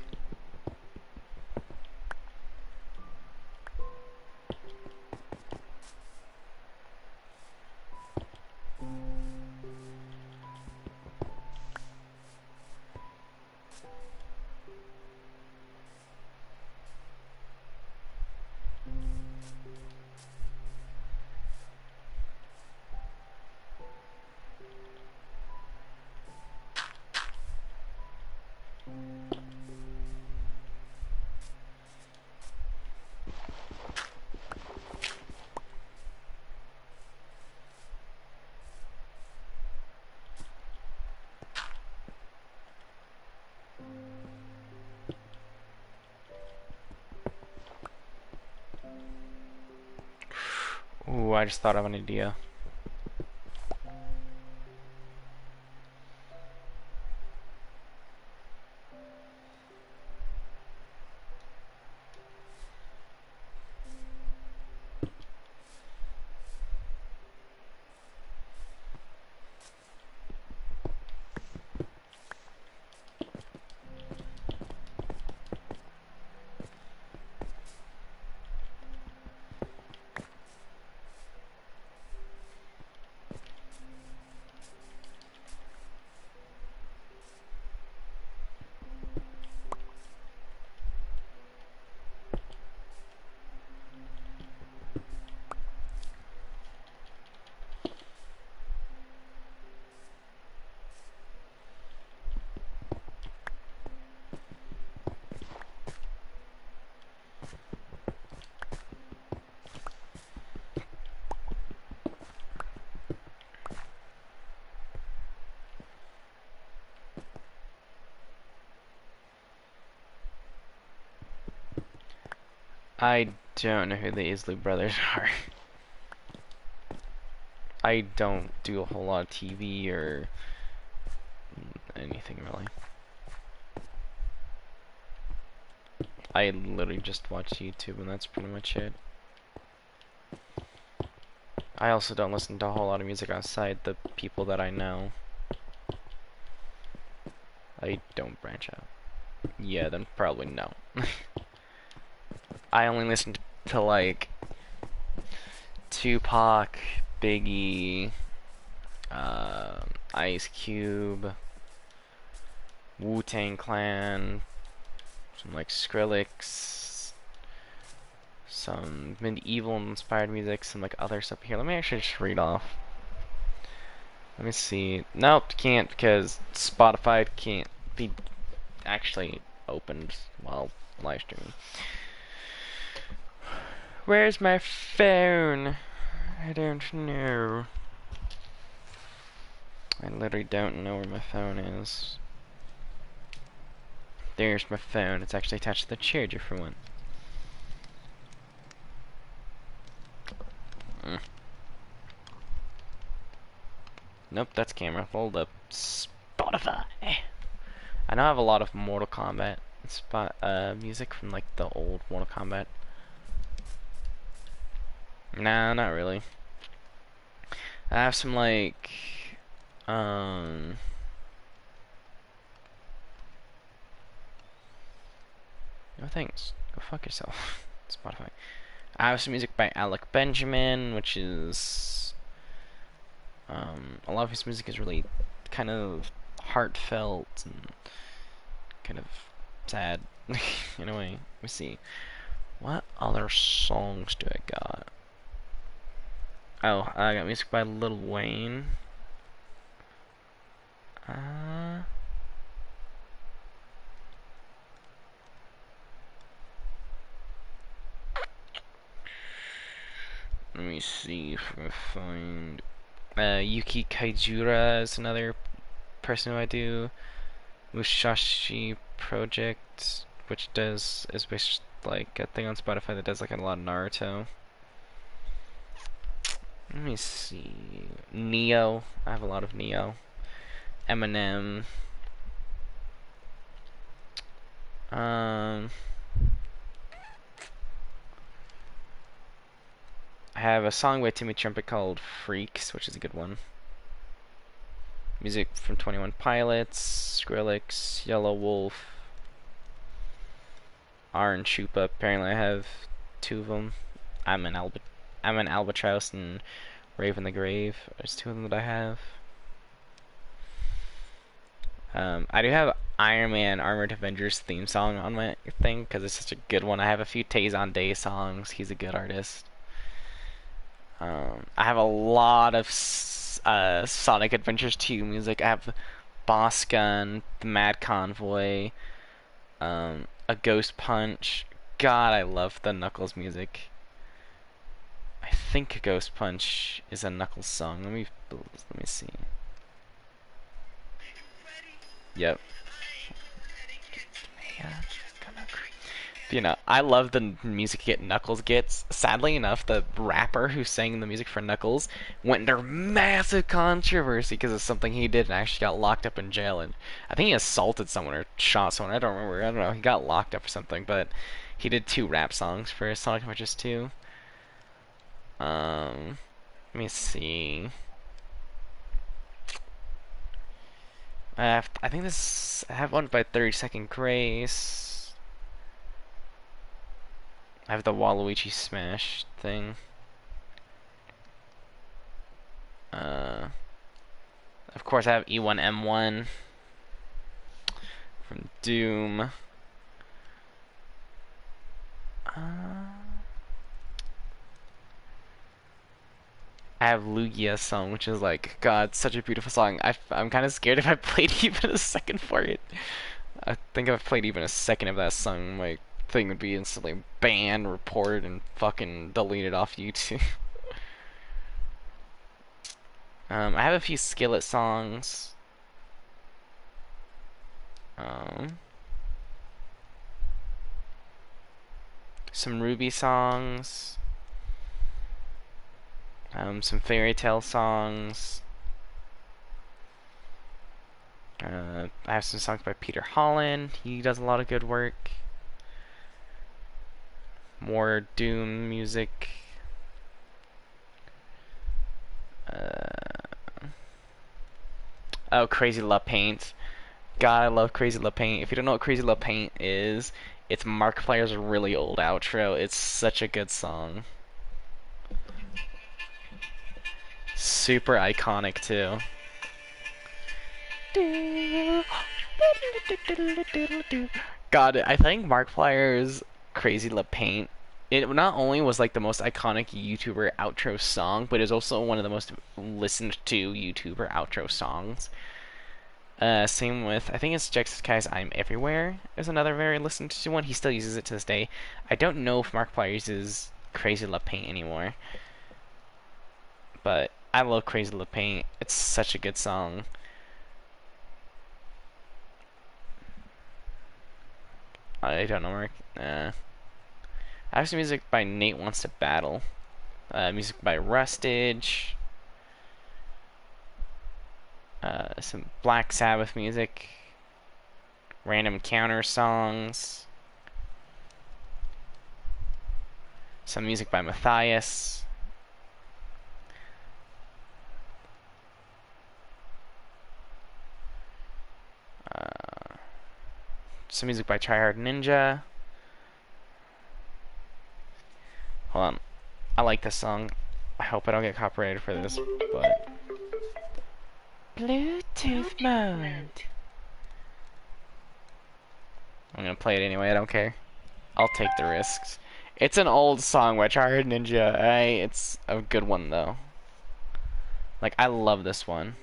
[SPEAKER 1] Ooh, I just thought of an idea. I don't know who the Isley Brothers are. I don't do a whole lot of TV or anything really. I literally just watch YouTube and that's pretty much it. I also don't listen to a whole lot of music outside the people that I know. I don't branch out. Yeah, then probably no. I only listen to like Tupac, Biggie, Ice Cube, Wu-Tang Clan, some like Skrillex, some medieval inspired music, some like other stuff here. Let me actually just read off. Let me see. Nope, can't because Spotify can't be actually opened while live streaming. Where's my phone? I don't know. I literally don't know where my phone is. There's my phone. It's actually attached to the charger for one. Nope, that's camera. Hold up. Spotify. I know I have a lot of Mortal Kombat music from like the old Mortal Kombat. Nah, not really. I have some like no thanks. Go fuck yourself. Spotify. I have some music by Alec Benjamin, which is a lot of his music is really kind of heartfelt and kind of sad in a way. Let me see. What other songs do I got? Oh, I got music by Lil Wayne. Let me see if I can find Yuki Kaijura is another person who I do. Mushashi Project, which is based like a thing on Spotify that does like a lot of Naruto. Let me see. Neo. I have a lot of Neo. Eminem. I have a song by Timmy Trumpet called Freaks, which is a good one. Music from 21 Pilots, Skrillex, Yellow Wolf, Aaron Chupa. Apparently I have two of them. I'm an Albatross and Raven the Grave. There's two of them that I have. I do have Iron Man Armored Avengers theme song on my thing because it's such a good one. I have a few Tazon Day songs. He's a good artist. I have a lot of Sonic Adventures 2 music. I have Boss Gun, The Mad Convoy, A Ghost Punch. God, I love the Knuckles music. I think Ghost Punch is a Knuckles song. Let me see. Yep. You know, I love the music Knuckles gets. Sadly enough, the rapper who sang the music for Knuckles went under massive controversy because of something he did and actually got locked up in jail. And I think he assaulted someone or shot someone. I don't remember. I don't know. He got locked up for something, but he did 2 rap songs for Sonic Adventures 2. Let me see. I think this. I have one by 30 Second Grace. I have the Waluigi Smash thing. Of course, I have E1M1 from Doom. I have Lugia's song, which is like, God, such a beautiful song. I'm kind of scared if I played even a second for it. I think if I played even a second of that song, my thing would be instantly banned, reported, and fucking deleted off YouTube. I have a few Skillet songs. some Ruby songs, some fairy tale songs. I have some songs by Peter Holland. He does a lot of good work. More Doom music. Oh, Crazy Love Paint. God, I love Crazy Love Paint. If you don't know what Crazy Love Paint is, it's Markiplier's really old outro. It's such a good song. Super iconic, too. God, I think Markiplier's Crazy Love Paint, it not only was like the most iconic YouTuber outro song, but it's also one of the most listened to YouTuber outro songs. Same with, I think it's Jacksepticeye's I'm Everywhere is another very listened to one. He still uses it to this day. I don't know if Markiplier uses Crazy Love Paint anymore. But I love Crazy Love Paint. It's such a good song. I don't know where. I have some music by Nate Wants to Battle. Music by Rustage. Some Black Sabbath music. Random Counter songs. Some music by Matthias. Some music by Tryhard Ninja. Hold on. I like this song. I hope I don't get copyrighted for this, but... Bluetooth mode. I'm gonna play it anyway, I don't care. I'll take the risks. It's an old song by Tryhard Ninja. It's a good one, though. Like, I love this one.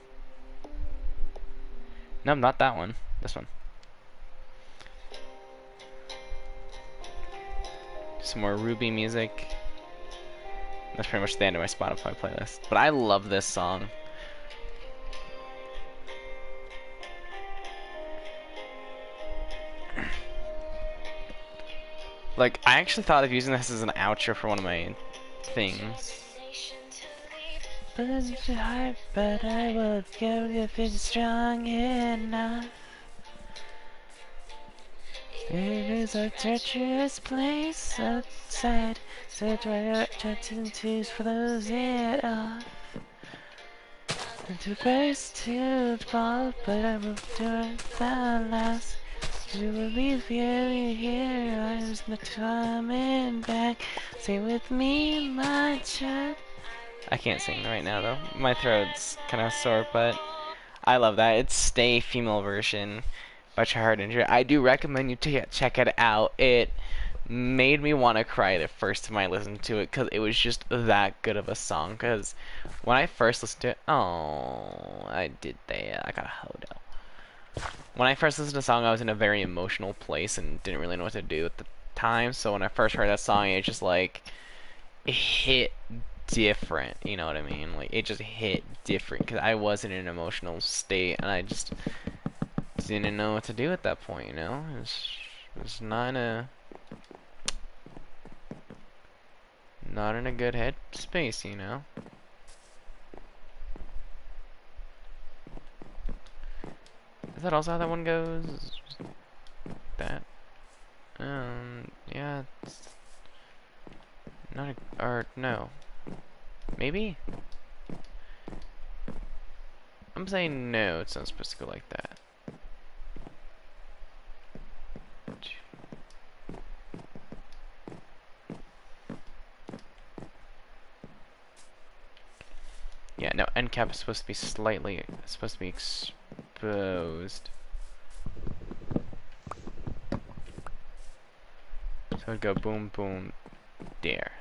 [SPEAKER 1] No, not that one. This one. Some more Ruby music. That's pretty much the end of my Spotify playlist. But I love this song. Like, I actually thought of using this as an outro for one of my things. But it's hard, but I will go if it's strong enough. It is a treacherous place outside, so try to choose for those it off. And to burst to fall, but I will do it the last. You will leave here, I was not coming back. Stay with me, my child. I can't sing right now though. My throat's kind of sore, but I love that. It's Stay female version by Tryhard Ninja. I do recommend you to check it out. It made me want to cry the first time I listened to it because it was just that good of a song. Because when I first listened to it, oh, I did that. I got a hodo. When I first listened to the song, I was in a very emotional place and didn't really know what to do at the time. So when I first heard that song, it just like it hit different. You know what I mean? Like it just hit different because I was in an emotional state and I just didn't know what to do at that point. You know, it's not in a good head space. You know. Is that also how that one goes? That? Yeah, it's not a, or no. Maybe? I'm saying no, it's not supposed to go like that. Yeah, no, end cap is supposed to be slightly, it's supposed to be exposed. So it'd go boom, boom, there.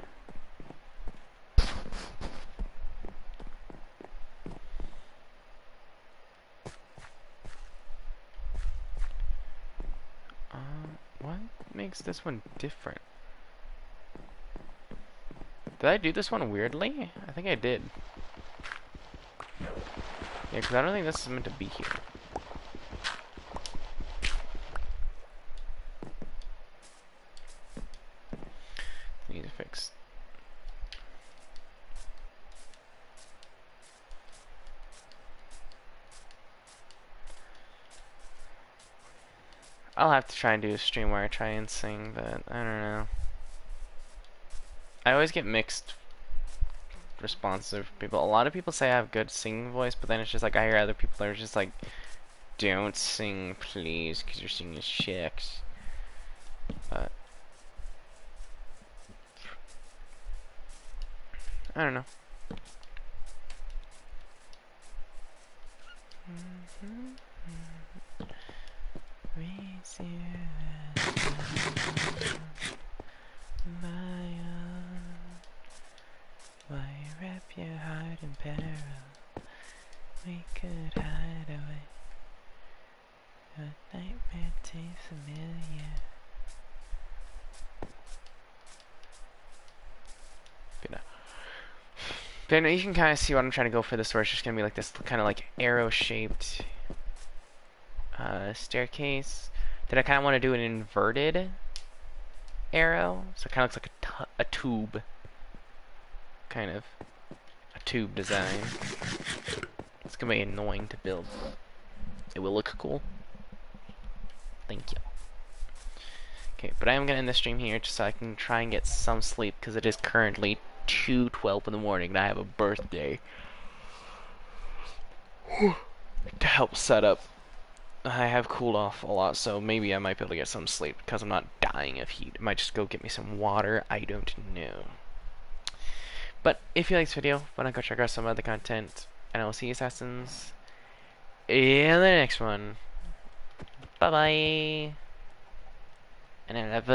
[SPEAKER 1] What makes this one different? Did I do this one weirdly? I think I did. Yeah, because I don't think this is meant to be here. I'll have to try and do a stream where I try and sing, but I don't know. I always get mixed responsive people. A lot of people say I have good singing voice, but then it's just like I hear other people that are just like, don't sing, please, because you're singing shit. But I don't know. Why wrap your heart in peril? We could hide away. Your nightmare too familiar. But you can kind of see what I'm trying to go for this, where it's just going to be like this kind of like arrow-shaped staircase. Then I kind of want to do an inverted arrow, so it kind of looks like a tube. Kind of a tube design. It's going to be annoying to build. It will look cool. Thank you. Okay, but I am going to end the stream here just so I can try and get some sleep, because it is currently 2:12 in the morning and I have a birthday to help set up. I have cooled off a lot, so maybe I might be able to get some sleep because I'm not dying of heat. I might just go get me some water. I don't know. But if you like this video, why not go check out some other content, and I will see you assassins in the next one. Bye bye. And I love it.